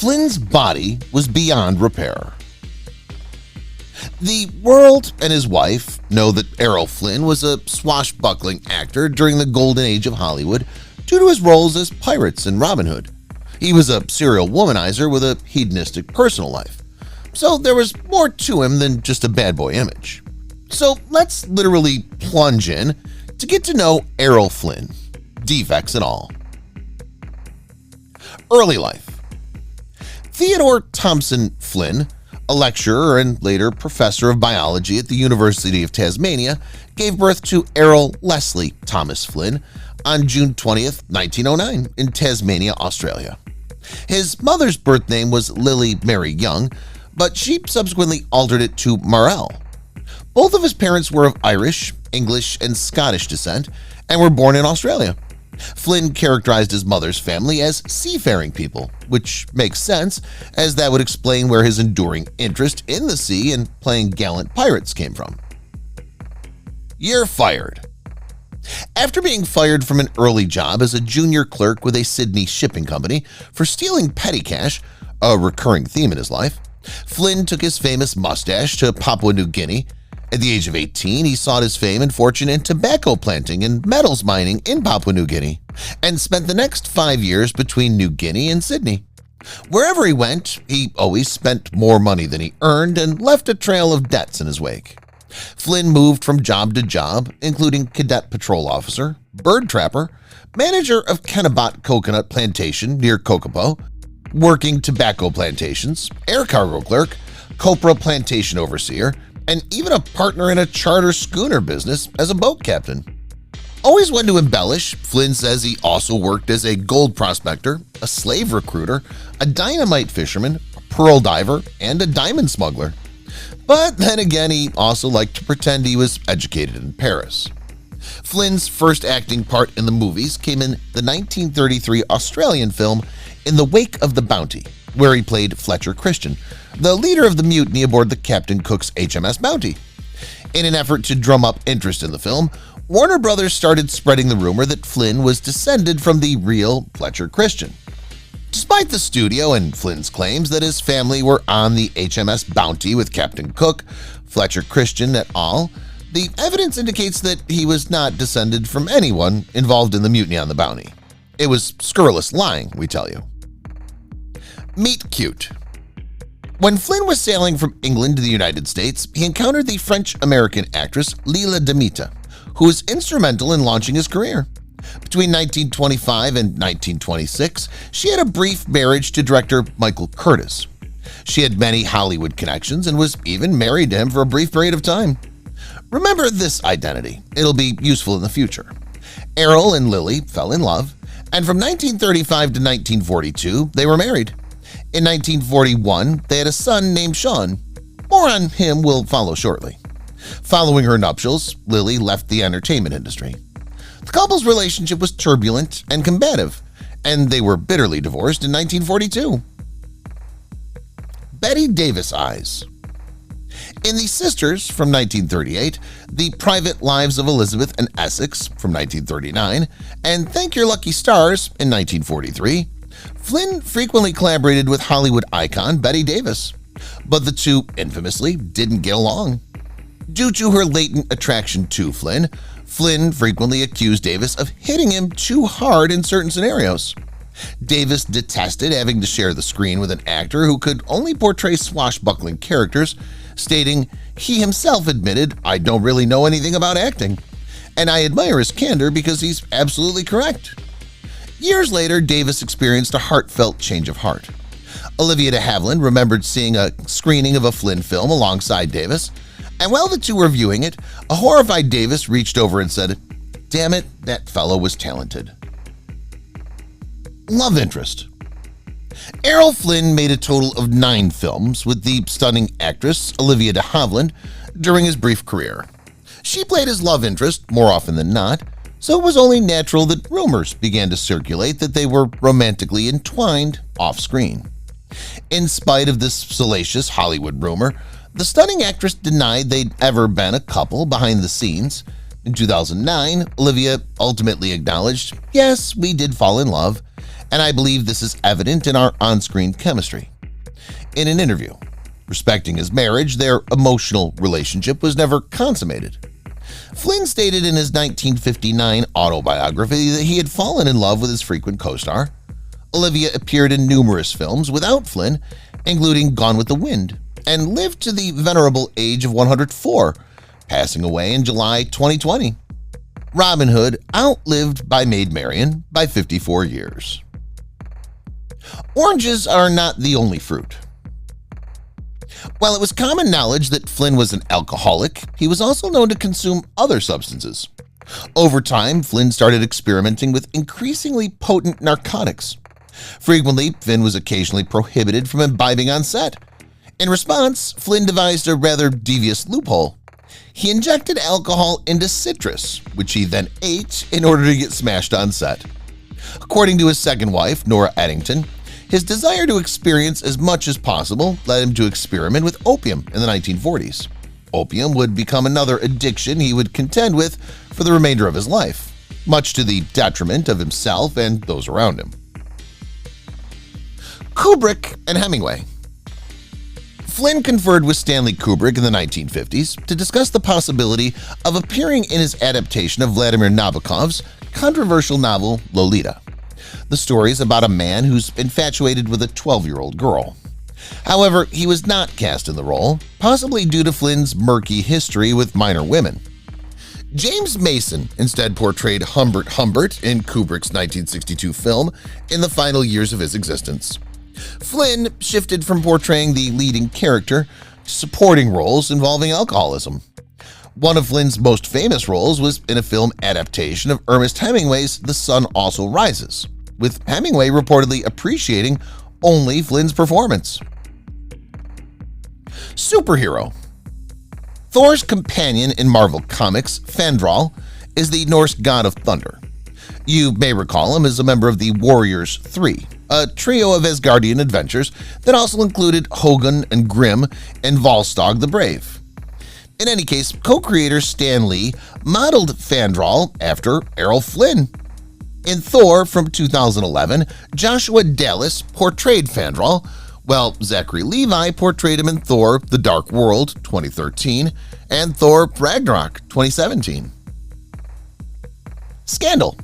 Flynn's body was beyond repair. The world and his wife know that Errol Flynn was a swashbuckling actor during the golden age of Hollywood due to his roles as pirates in Robin Hood. He was a serial womanizer with a hedonistic personal life, so there was more to him than just a bad boy image. So let's literally plunge in to get to know Errol Flynn, defects and all. Early life. Theodore Thompson Flynn, a lecturer and later professor of biology at the University of Tasmania, gave birth to Errol Leslie Thomas Flynn on June 20th, 1909 in Tasmania, Australia. His mother's birth name was Lily Mary Young, but she subsequently altered it to Marell. Both of his parents were of Irish, English, and Scottish descent and were born in Australia. Flynn characterized his mother's family as seafaring people, which makes sense, as that would explain where his enduring interest in the sea and playing gallant pirates came from. You're fired. After being fired from an early job as a junior clerk with a Sydney shipping company for stealing petty cash, a recurring theme in his life, Flynn took his famous mustache to Papua New Guinea. At the age of 18, he sought his fame and fortune in tobacco planting and metals mining in Papua New Guinea, and spent the next 5 years between New Guinea and Sydney. Wherever he went, he always spent more money than he earned and left a trail of debts in his wake. Flynn moved from job to job, including cadet patrol officer, bird trapper, manager of Kennebat Coconut Plantation near Kokopo, working tobacco plantations, air cargo clerk, copra plantation overseer, and even a partner in a charter schooner business as a boat captain. Always one to embellish, Flynn says he also worked as a gold prospector, a slave recruiter, a dynamite fisherman, a pearl diver, and a diamond smuggler. But then again, he also liked to pretend he was educated in Paris. Flynn's first acting part in the movies came in the 1933 Australian film In the Wake of the Bounty, where he played Fletcher Christian, the leader of the mutiny aboard the Captain Cook's HMS Bounty. In an effort to drum up interest in the film, Warner Brothers started spreading the rumor that Flynn was descended from the real Fletcher Christian. Despite the studio and Flynn's claims that his family were on the HMS Bounty with Captain Cook, Fletcher Christian et al., the evidence indicates that he was not descended from anyone involved in the mutiny on the Bounty. It was scurrilous lying, we tell you. Meet cute. When Flynn was sailing from England to the United States, he encountered the French-American actress Leila Demita, who was instrumental in launching his career. Between 1925 and 1926, she had a brief marriage to director Michael Curtiz. She had many Hollywood connections and was even married to him for a brief period of time. Remember this identity. It'll be useful in the future. Errol and Lily fell in love, and from 1935 to 1942, they were married. In 1941, they had a son named Sean. More on him will follow shortly. Following her nuptials, Lily left the entertainment industry. The couple's relationship was turbulent and combative, and they were bitterly divorced in 1942. Betty Davis eyes. In The Sisters from 1938, The Private Lives of Elizabeth and Essex from 1939, and Thank Your Lucky Stars in 1943, Flynn frequently collaborated with Hollywood icon Betty Davis, but the two infamously didn't get along. Due to her latent attraction to Flynn, Flynn frequently accused Davis of hitting him too hard in certain scenarios. Davis detested having to share the screen with an actor who could only portray swashbuckling characters, stating he himself admitted, "I don't really know anything about acting, and I admire his candor because he's absolutely correct." Years later, Davis experienced a heartfelt change of heart. Olivia de Havilland remembered seeing a screening of a Flynn film alongside Davis, and while the two were viewing it, a horrified Davis reached over and said, "Damn it, that fellow was talented." Love interest. Errol Flynn made a total of 9 films with the stunning actress Olivia de Havilland during his brief career. She played his love interest more often than not, so it was only natural that rumors began to circulate that they were romantically entwined off-screen. In spite of this salacious Hollywood rumor, the stunning actress denied they'd ever been a couple behind the scenes. In 2009, Olivia ultimately acknowledged, "Yes, we did fall in love," and I believe this is evident in our on-screen chemistry. In an interview, respecting his marriage, their emotional relationship was never consummated. Flynn stated in his 1959 autobiography that he had fallen in love with his frequent co-star. Olivia appeared in numerous films without Flynn, including Gone with the Wind, and lived to the venerable age of 104, passing away in July 2020. Robin Hood outlived by Maid Marian by 54 years. Oranges are not the only fruit. While it was common knowledge that Flynn was an alcoholic, he was also known to consume other substances. Over time, Flynn started experimenting with increasingly potent narcotics. Frequently, Flynn was occasionally prohibited from imbibing on set. In response, Flynn devised a rather devious loophole. He injected alcohol into citrus, which he then ate in order to get smashed on set. According to his second wife, Nora Eddington, his desire to experience as much as possible led him to experiment with opium in the 1940s. Opium would become another addiction he would contend with for the remainder of his life, much to the detriment of himself and those around him. Kubrick and Hemingway. Flynn conferred with Stanley Kubrick in the 1950s to discuss the possibility of appearing in his adaptation of Vladimir Nabokov's controversial novel Lolita. The story is about a man who's infatuated with a 12-year-old girl. However, he was not cast in the role, possibly due to Flynn's murky history with minor women. James Mason instead portrayed Humbert Humbert in Kubrick's 1962 film in the final years of his existence. Flynn shifted from portraying the leading character to supporting roles involving alcoholism. One of Flynn's most famous roles was in a film adaptation of Ernest Hemingway's The Sun Also Rises, with Hemingway reportedly appreciating only Flynn's performance. Superhero. Thor's companion in Marvel Comics, Fandral, is the Norse god of thunder. You may recall him as a member of the Warriors 3, a trio of Asgardian adventures that also included Hogun and Grimm and Volstagg the Brave. In any case, co-creator Stan Lee modeled Fandral after Errol Flynn. In Thor from 2011, Joshua Dallas portrayed Fandral, while Zachary Levi portrayed him in Thor: The Dark World 2013 and Thor: Ragnarok 2017. Scandal.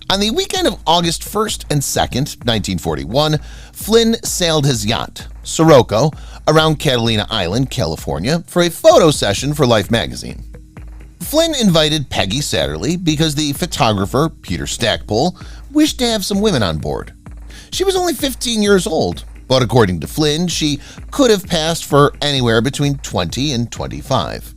On the weekend of August 1st and 2nd, 1941, Flynn sailed his yacht, Sirocco, around Catalina Island, California, for a photo session for Life magazine. Flynn invited Peggy Satterley because the photographer, Peter Stackpole, wished to have some women on board. She was only 15 years old, but according to Flynn, she could have passed for anywhere between 20 and 25.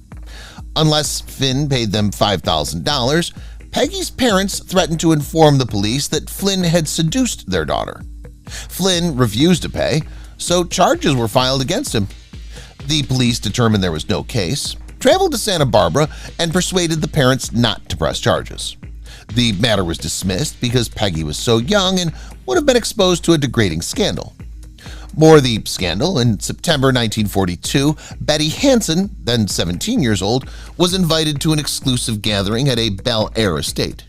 Unless Flynn paid them $5,000, Peggy's parents threatened to inform the police that Flynn had seduced their daughter. Flynn refused to pay, so charges were filed against him. The police determined there was no case, traveled to Santa Barbara, and persuaded the parents not to press charges. The matter was dismissed because Peggy was so young and would have been exposed to a degrading scandal. More the scandal, in September 1942, Betty Hansen, then 17 years old, was invited to an exclusive gathering at a Bel Air estate.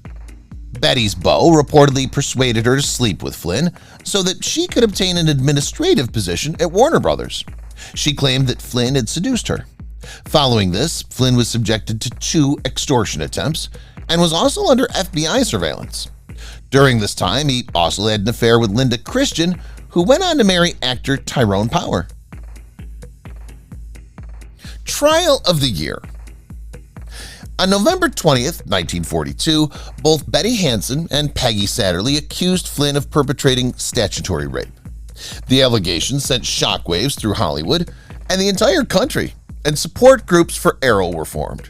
Betty's beau reportedly persuaded her to sleep with Flynn so that she could obtain an administrative position at Warner Brothers. She claimed that Flynn had seduced her. Following this, Flynn was subjected to 2 extortion attempts and was also under FBI surveillance. During this time, he also had an affair with Linda Christian, who went on to marry actor Tyrone Power. Trial of the Year. On November 20th, 1942, both Betty Hansen and Peggy Satterley accused Flynn of perpetrating statutory rape. The allegations sent shockwaves through Hollywood and the entire country, and support groups for Errol were formed.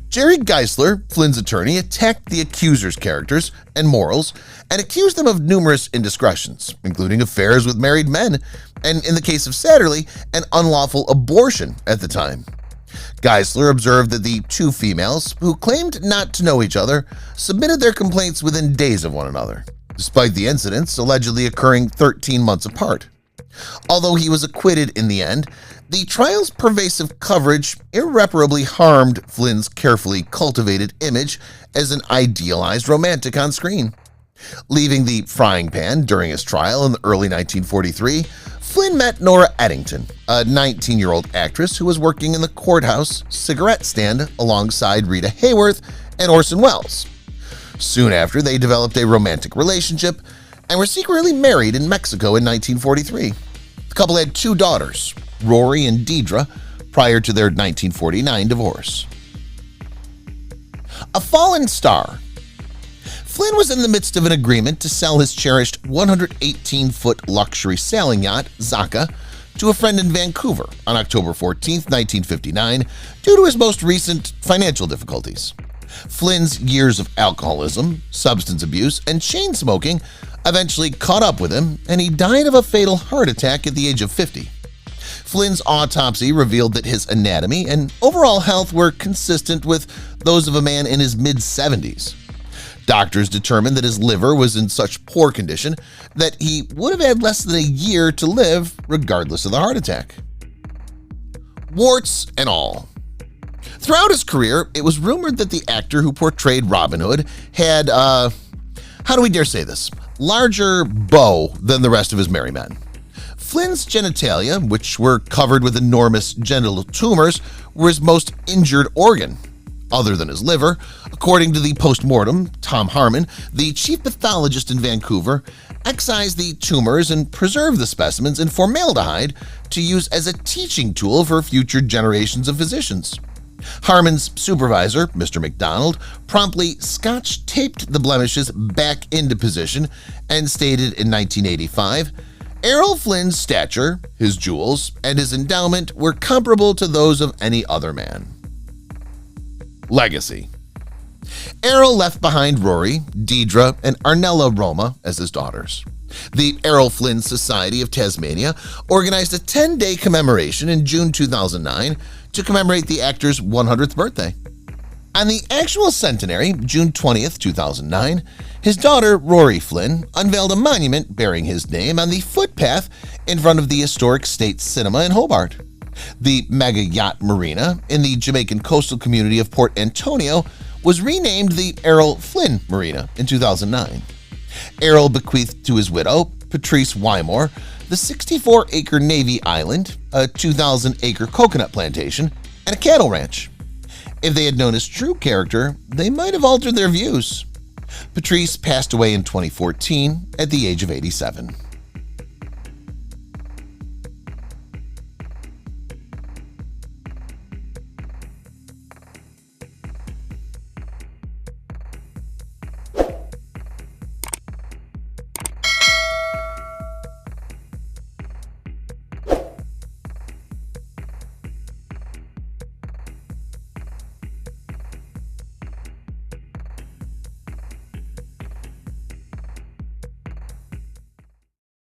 Jerry Geisler, Flynn's attorney, attacked the accusers' characters and morals and accused them of numerous indiscretions, including affairs with married men, and in the case of Satterley, an unlawful abortion at the time. Geisler observed that the 2 females, who claimed not to know each other, submitted their complaints within days of one another, despite the incidents allegedly occurring 13 months apart. Although he was acquitted in the end, the trial's pervasive coverage irreparably harmed Flynn's carefully cultivated image as an idealized romantic on screen. Leaving the frying pan during his trial in the early 1943, Flynn met Nora Eddington, a 19-year-old actress who was working in the courthouse cigarette stand alongside Rita Hayworth and Orson Welles. Soon after, they developed a romantic relationship and were secretly married in Mexico in 1943. The couple had 2 daughters, Rory and Deidre, prior to their 1949 divorce. A fallen star. Flynn was in the midst of an agreement to sell his cherished 118-foot luxury sailing yacht, Zaka, to a friend in Vancouver on October 14, 1959, due to his most recent financial difficulties. Flynn's years of alcoholism, substance abuse, and chain smoking eventually caught up with him, and he died of a fatal heart attack at the age of 50. Flynn's autopsy revealed that his anatomy and overall health were consistent with those of a man in his mid-70s. Doctors determined that his liver was in such poor condition that he would have had less than a year to live regardless of the heart attack. Warts and all. Throughout his career, it was rumored that the actor who portrayed Robin Hood had, how do we dare say this, larger bow than the rest of his merry men. Flynn's genitalia, which were covered with enormous genital tumors, were his most injured organ. Other than his liver, according to the Postmortem, Tom Harmon, the chief pathologist in Vancouver, excised the tumors and preserved the specimens in formaldehyde to use as a teaching tool for future generations of physicians. Harmon's supervisor, Mr. McDonald, promptly scotch-taped the blemishes back into position and stated in 1985, Errol Flynn's stature, his jewels, and his endowment were comparable to those of any other man. Legacy. Errol left behind Rory, Deidre, and Arnella Roma as his daughters. The Errol Flynn Society of Tasmania organized a 10-day commemoration in June 2009 to commemorate the actor's 100th birthday. On the actual centenary, June 20th, 2009, his daughter Rory Flynn unveiled a monument bearing his name on the footpath in front of the historic State Cinema in Hobart. The Mega Yacht Marina in the Jamaican coastal community of Port Antonio was renamed the Errol Flynn Marina in 2009. Errol bequeathed to his widow, Patrice Wymore, the 64-acre Navy Island, a 2,000-acre coconut plantation, and a cattle ranch. If they had known his true character, they might have altered their views. Patrice passed away in 2014 at the age of 87.